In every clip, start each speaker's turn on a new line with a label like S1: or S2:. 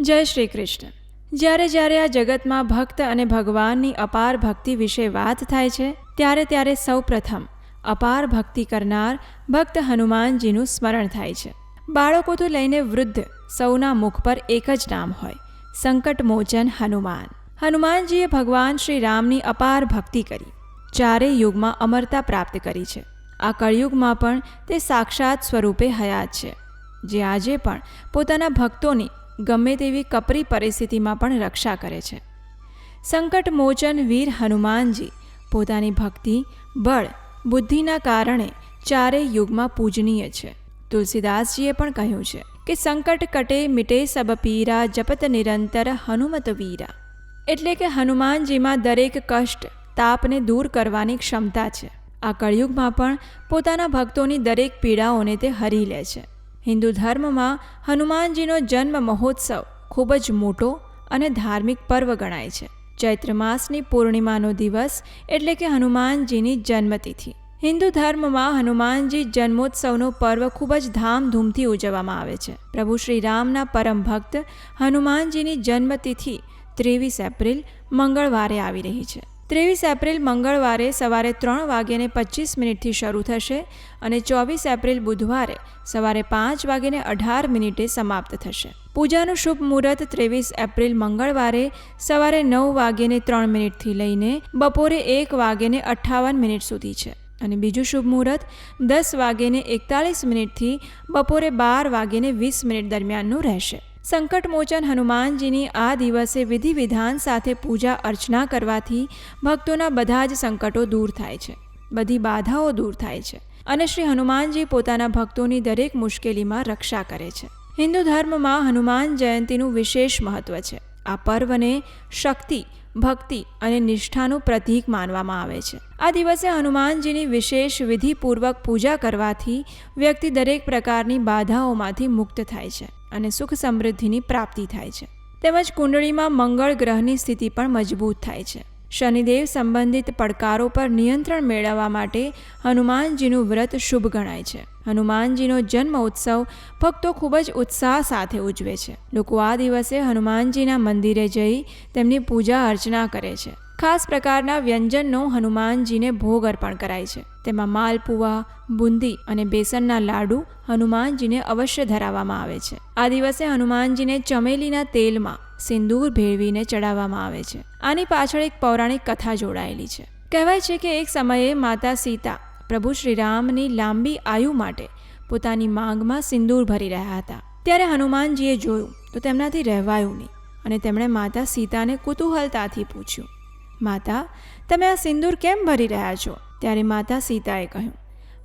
S1: જય શ્રી કૃષ્ણ. જ્યારે જ્યારે આ જગતમાં ભક્ત અને ભગવાનની અપાર ભક્તિ વિશે વાત થાય છે ત્યારે સૌ પ્રથમ અપાર ભક્તિ કરનાર ભક્ત હનુમાનજીનું સ્મરણ થાય છે. બાળકોથી લઈને વૃદ્ધ સૌના મુખ પર એક જ નામ હોય, સંકટમોચન હનુમાન. હનુમાનજીએ ભગવાન શ્રી રામની અપાર ભક્તિ કરી, ચારેય યુગમાં અમરતા પ્રાપ્ત કરી છે. આ કળિયુગમાં પણ તે સાક્ષાત સ્વરૂપે હયાત છે, જે આજે પણ પોતાના ભક્તોની ગમે તેવી કપરી પરિસ્થિતિમાં પણ રક્ષા કરે છે. સંકટમોચન વીર હનુમાનજી પોતાની ભક્તિ, બળ, બુદ્ધિના કારણે ચારેય યુગમાં પૂજનીય છે. તુલસીદાસજીએ પણ કહ્યું છે કે સંકટ કટે મિટે સબ પીરા, જપત નિરંતર હનુમત વીરા. એટલે કે હનુમાનજીમાં દરેક કષ્ટ, તાપને દૂર કરવાની ક્ષમતા છે. આ કળિયુગમાં પણ પોતાના ભક્તોની દરેક પીડાઓને તે હરી લે છે. હિન્દુ ધર્મમાં હનુમાનજીનો જન્મ મહોત્સવ ખૂબ જ મોટો અને ધાર્મિક પર્વ ગણાય છે. ચૈત્ર માસની પૂર્ણિમાનો દિવસ એટલે કે હનુમાનજીની જન્મતિથિ. હિન્દુ ધર્મમાં હનુમાનજી જન્મોત્સવનો પર્વ ખૂબ જ ધામધૂમથી ઉજવવામાં આવે છે. પ્રભુ શ્રી રામના પરમ ભક્ત હનુમાનજીની જન્મતિથિ 23 એપ્રિલ મંગળવારે આવી રહી છે. 23 એપ્રિલ મંગળવારે સવારે 3:25 શરૂ થશે અને 24 એપ્રિલ બુધવારે સવારે 5:18 સમાપ્ત થશે. પૂજાનું શુભ મુહૂર્ત 23 એપ્રિલ મંગળવારે સવારે 9:03 લઈને બપોરે 1:58 સુધી છે અને બીજું શુભ મુહૂર્ત 10:41 થી બપોરે 12:20 દરમિયાનનું રહેશે. સંકટમોચન હનુમાનજીની આ દિવસે વિધિ વિધાન સાથે પૂજા અર્ચના કરવાથી ભક્તોના બધા જ સંકટો દૂર થાય છે, બધી બાધાઓ દૂર થાય છે અને શ્રી હનુમાનજી પોતાના ભક્તોની દરેક મુશ્કેલીમાં રક્ષા કરે છે. હિન્દુ ધર્મમાં હનુમાન જયંતીનું વિશેષ મહત્વ છે. આ પર્વને શક્તિ, ભક્તિ અને નિષ્ઠાનું પ્રતીક માનવામાં આવે છે. આ દિવસે હનુમાનજીની વિશેષ વિધિપૂર્વક પૂજા કરવાથી વ્યક્તિ દરેક પ્રકારની બાધાઓમાંથી મુક્ત થાય છે અને સુખ સમૃદ્ધિની પ્રાપ્તિ થાય છે. તેમજ કુંડળીમાં મંગળ ગ્રહની સ્થિતિ પણ મજબૂત થાય છે. શનિદેવ સંબંધિત પડકારો પર નિયંત્રણ મેળવવા માટે હનુમાનજીનું વ્રત શુભ ગણાય છે. હનુમાનજીનો જન્મ ઉત્સવ ભક્તો ખૂબ જ ઉત્સાહ સાથે ઉજવે છે. લોકો આ દિવસે હનુમાનજીના મંદિરે જઈ તેમની પૂજા અર્ચના કરે છે. ખાસ પ્રકારના વ્યંજનનો હનુમાનજીને ભોગ અર્પણ કરાય છે. તેમાં માલપુઆ, બુંદી અને બેસનના લાડુ હનુમાનજીને અવશ્ય ધરાવવામાં આવે છે. આ દિવસે હનુમાનજીને ચમેલીના તેલમાં સિંદૂર ભેળવીને ચડાવવામાં આવે છે. આની પાછળ એક પૌરાણિક કથા જોડાયેલી છે. કહેવાય છે કે એક સમયે માતા સીતા પ્રભુ શ્રી રામની લાંબી આયુ માટે પોતાની માંગમાં સિંદૂર ભરી રહ્યા હતા. ત્યારે હનુમાનજીએ જોયું તો તેમનાથી રહેવાયું નહીં અને તેમણે માતા સીતાને કુતૂહલતાથી પૂછ્યું, માતા, તમે આ સિંદૂર કેમ ભરી રહ્યા છો? ત્યારે માતા સીતાએ કહ્યું,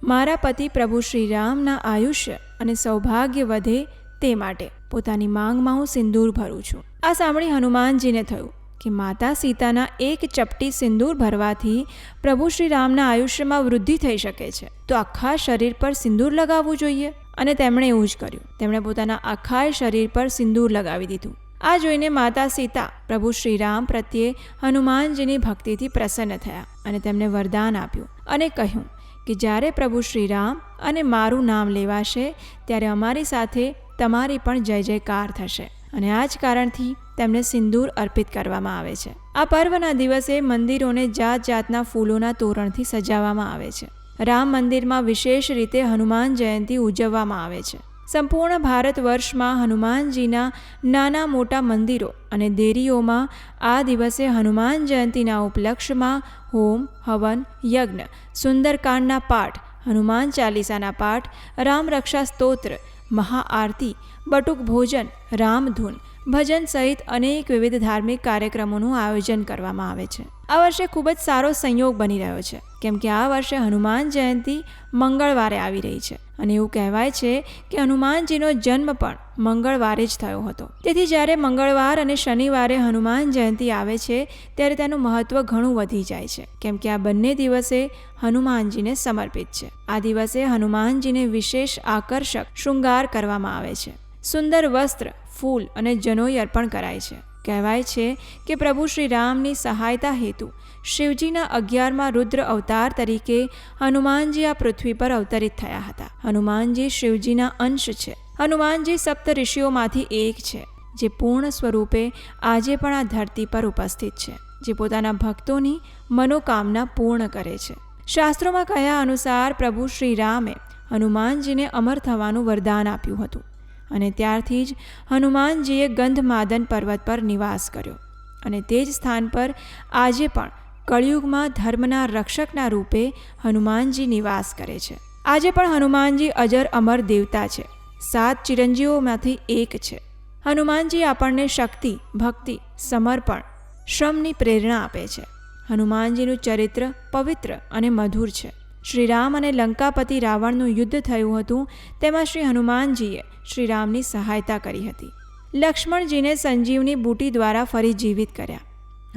S1: મારા પતિ પ્રભુ શ્રી રામના આયુષ્ય અને સૌભાગ્ય વધે તે માટે પોતાની માંગમાં હું સિંદૂર ભરું છું. આ સાંભળી હનુમાનજીને થયું કે માતા સીતાના એક ચપટી સિંદૂર ભરવાથી પ્રભુ શ્રી રામના આયુષ્યમાં વૃદ્ધિ થઈ શકે છે, તો આખા શરીર પર સિંદૂર લગાવવું જોઈએ. અને તેમણે એવું જ કર્યું. તેમણે પોતાના આખા શરીર પર સિંદૂર લગાવી દીધું. આ જોઈને માતા સીતા પ્રભુ શ્રી રામ પ્રત્યે હનુમાનજીની ભક્તિથી પ્રસન્ન થયા અને તેમને વરદાન આપ્યું અને કહ્યું કે જ્યારે પ્રભુ શ્રી રામ અને મારું નામ લેવાશે ત્યારે અમારી સાથે તમારી પણ જય જયકાર થશે. અને આ જ કારણથી તેમને સિંદૂર અર્પિત કરવામાં આવે છે. આ પર્વના દિવસે મંદિરોને જાત જાતના ફૂલોના તોરણથી સજાવવામાં આવે છે. રામ મંદિરમાં વિશેષ રીતે હનુમાન જયંતી ઉજવવામાં આવે છે. સંપૂર્ણ ભારત વર્ષમાં હનુમાનજીના નાના મોટા મંદિરો અને દેરીઓમાં આ દિવસે હનુમાન જયંતીના ઉપલક્ષમાં હોમ, હવન, યજ્ઞ, સુંદરકાંડના પાઠ, હનુમાન ચાલીસાના પાઠ, રામરક્ષા સ્તોત્ર, મહાઆરતી, બટુક ભોજન, રામધૂન, ભજન સહિત અનેક વિવિધ ધાર્મિક કાર્યક્રમોનું આયોજન કરવામાં આવે છે. આ વર્ષે ખૂબ જ સારો સંયોગ બની રહ્યો છે, કેમ કે આ વર્ષે હનુમાન જયંતી મંગળવારે આવી રહી છે અને એવું કહેવાય છે કે હનુમાનજીનો જન્મ પણ મંગળવારે જ થયો હતો. તેથી જ્યારે મંગળવાર અને શનિવારે હનુમાન જયંતી આવે છે ત્યારે તેનું મહત્ત્વ ઘણું વધી જાય છે, કેમ કે આ બંને દિવસે હનુમાનજીને સમર્પિત છે. આ દિવસે હનુમાનજીને વિશેષ આકર્ષક શૃંગાર કરવામાં આવે છે. સુંદર વસ્ત્ર, ફૂલ અને જનોઈ અર્પણ કરાય છે. કહેવાય છે કે પ્રભુ શ્રી રામની સહાયતા હેતુ શિવજીના 11મા રુદ્ર અવતાર તરીકે હનુમાનજી આ પૃથ્વી પર અવતરિત થયા હતા. હનુમાનજી શિવજીના અંશ છે. હનુમાનજી સપ્ત ઋષિઓમાંથી એક છે. જે પૂર્ણ સ્વરૂપે આજે પણ આ ધરતી પર ઉપસ્થિત છે, જે પોતાના ભક્તોની મનોકામના પૂર્ણ કરે છે. શાસ્ત્રોમાં કહ્યા અનુસાર પ્રભુ શ્રી રામે હનુમાનજીને અમર થવાનું વરદાન આપ્યું હતું અને ત્યારથી જ હનુમાનજીએ ગંધમાદન પર્વત પર નિવાસ કર્યો અને તે જ સ્થાન પર આજે પણ કળિયુગમાં ધર્મના રક્ષકના રૂપે હનુમાનજી નિવાસ કરે છે. આજે પણ હનુમાનજી અજર અમર દેવતા છે, 7 ચિરંજીવોમાંથી એક છે. હનુમાનજી આપણને શક્તિ, ભક્તિ, સમર્પણ, શ્રમની પ્રેરણા આપે છે. હનુમાનજીનું ચરિત્ર પવિત્ર અને મધુર છે. શ્રી રામ અને લંકાપતિ રાવણનું યુદ્ધ થયું હતું, તેમાં શ્રી હનુમાનજીએ શ્રીરામની સહાયતા કરી હતી. લક્ષ્મણજીને સંજીવની બુટી દ્વારા ફરી જીવિત કર્યા.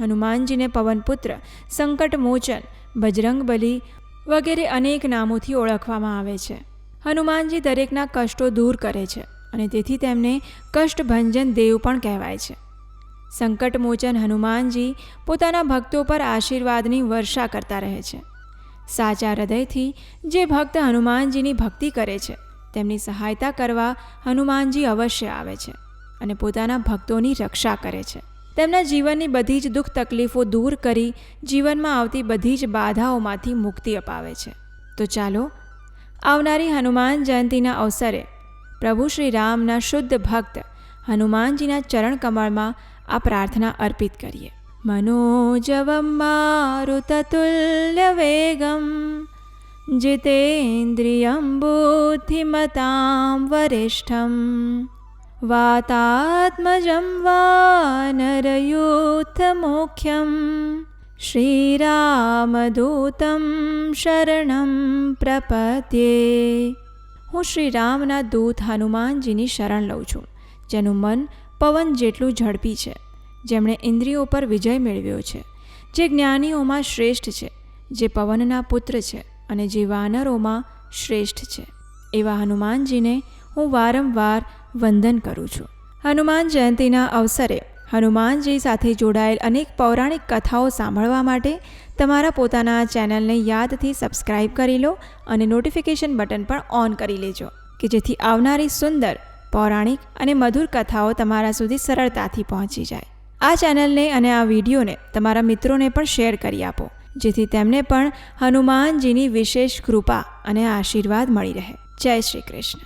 S1: હનુમાનજીને પવનપુત્ર, સંકટમોચન, બજરંગબલી વગેરે અનેક નામોથી ઓળખવામાં આવે છે. હનુમાનજી દરેકના કષ્ટો દૂર કરે છે અને તેથી તેમને કષ્ટભંજન દેવ પણ કહેવાય છે. સંકટમોચન હનુમાનજી પોતાના ભક્તો પર આશીર્વાદની વર્ષા કરતા રહે છે. સાચા હૃદયથી જે ભક્ત હનુમાનજીની ભક્તિ કરે છે તેમની સહાયતા કરવા હનુમાનજી અવશ્ય આવે છે અને પોતાના ભક્તોની રક્ષા કરે છે. તેમના જીવનની બધી જ દુઃખ તકલીફો દૂર કરી જીવનમાં આવતી બધી જ બાધાઓમાંથી મુક્તિ અપાવે છે. તો ચાલો આવનારી હનુમાન જયંતીના અવસરે પ્રભુ શ્રી રામના શુદ્ધ ભક્ત હનુમાનજીના ચરણ કમળમાં આ પ્રાર્થના અર્પિત કરીએ. મનોજવમ મારુતતુલ્ય વેગમ જીતેન્દ્રિયમ બુદ્ધિમતાં વરિષ્ઠમ વાતાત્મજં વાનરયુથમુખ્યમ શ્રીરામદૂતમ શરણં પ્રપદ્યે. હું શ્રી રામના દૂત હનુમાનજીની શરણ લઉં છું, જેનું મન પવન જેટલું ઝડપી છે, જેમણે ઇન્દ્રિયો પર વિજય મેળવ્યો છે, જે જ્ઞાનીઓમાં શ્રેષ્ઠ છે, જે પવનના પુત્ર છે અને જે વાનરોમાં શ્રેષ્ઠ છે, એવા હનુમાનજીને હું વારંવાર વંદન કરું છું. હનુમાન જયંતીના અવસરે હનુમાનજી સાથે જોડાયેલ અનેક પૌરાણિક કથાઓ સાંભળવા માટે તમારા પોતાના ચેનલને યાદથી સબસ્ક્રાઈબ કરી લો અને નોટિફિકેશન બટન પણ ઓન કરી લેજો કે જેથી આવનારી સુંદર પૌરાણિક અને મધુર કથાઓ તમારા સુધી સરળતાથી પહોંચી જાય. આ ચેનલને અને આ વિડીયોને તમારા મિત્રોને પણ શેર કરી આપો, જેથી તેમને પણ હનુમાનજીની વિશેષ કૃપા અને આશીર્વાદ મળી રહે. જય શ્રી કૃષ્ણ.